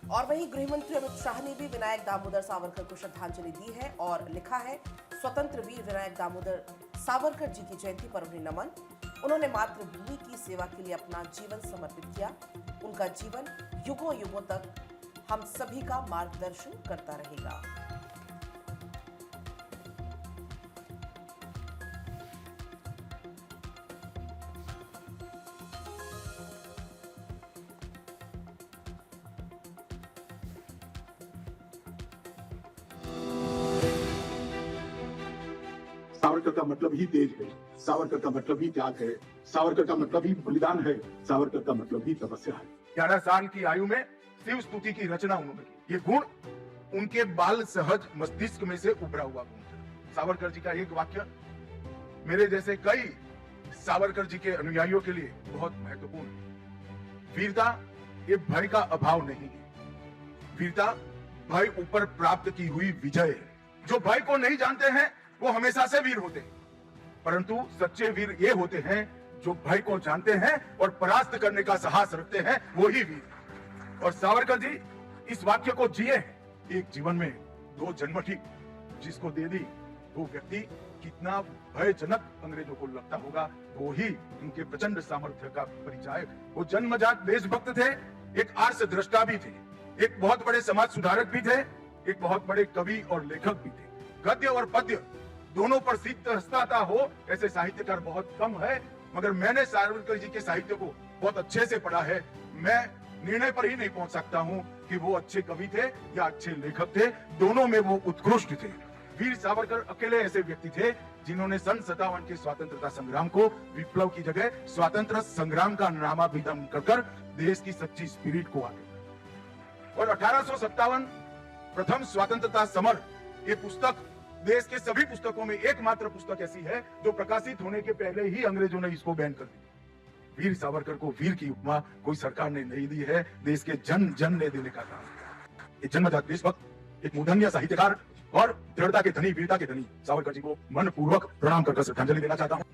और वहीं गृह मंत्री अमित शाह ने भी विनायक दामोदर सावरकर को श्रद्धांजलि दी है और लिखा है, स्वतंत्र वीर विनायक दामोदर सावरकर जी की जयंती पर उन्हें नमन। उन्होंने मातृभूमि की सेवा के लिए अपना जीवन समर्पित किया। उनका जीवन युगों युगों तक हम सभी का मार्गदर्शन करता रहेगा। सावरकर का मतलब ही तेज है, सावरकर का मतलब ही त्याग है, सावरकर का मतलब ही बलिदान है, सावरकर का मतलब ही तपस्या है। 11 साल की आयु में शिव स्तुति की रचना उन्होंने की। ये गुण उनके बाल सहज मस्तिष्क में से उभरा हुआ गुण था। सावरकर जी का एक वाक्य मेरे जैसे कई सावरकर जी के अनुयायियों के लिए बहुत महत्वपूर्ण है। वीरता ये भय का अभाव नहीं है, वीरता भय ऊपर प्राप्त की हुई विजय है। जो भय को नहीं जानते हैं वो हमेशा से वीर होते हैं, परंतु सच्चे वीर ये होते हैं जो भय को जानते हैं और परास्त करने का साहस रखते हैं, वो ही वीर। और सावरकर जी इस वाक्य को जिए हैं। एक जीवन में 2 जन्म ठीक जिसको दे दी वो व्यक्ति कितना भयजनक अंग्रेजों को लगता होगा, वो ही उनके प्रचंड सामर्थ्य का परिचायक। वो जन्मजात देशभक्त थे, एक आर्ष दृष्टा भी थे, एक बहुत बड़े समाज सुधारक भी थे, एक बहुत बड़े कवि और लेखक भी थे। गद्य और पद्य दोनों पर सिद्ध हस्ताता हो ऐसे साहित्यकार बहुत कम है, मगर मैंने सावरकर जी के साहित्य को बहुत अच्छे से पढ़ा है। मैं निर्णय पर ही नहीं पहुंच सकता हूं कि वो अच्छे कवि थे या अच्छे लेखक थे, दोनों में वो उत्कृष्ट थे। वीर सावरकर अकेले ऐसे व्यक्ति थे जिन्होंने सन 57 के स्वतंत्रता संग्राम को विप्लव की जगह स्वतंत्र संग्राम का नामाभिधम कर देश की सच्ची स्पिरिट को आगे। और 1857 प्रथम स्वतंत्रता समर ये पुस्तक देश के सभी पुस्तकों में एकमात्र पुस्तक ऐसी है जो प्रकाशित होने के पहले ही अंग्रेजों ने इसको बैन कर दी। वीर सावरकर को वीर की उपमा कोई सरकार ने नहीं दी है, देश के जन जन ने देने का काम। एक जन्मजात देशभक्त, एक मूर्धन्य साहित्यकार और दृढ़ता के धनी, वीरता के धनी सावरकर जी को मनपूर्वक प्रणाम कर श्रद्धांजलि देना चाहता हूँ।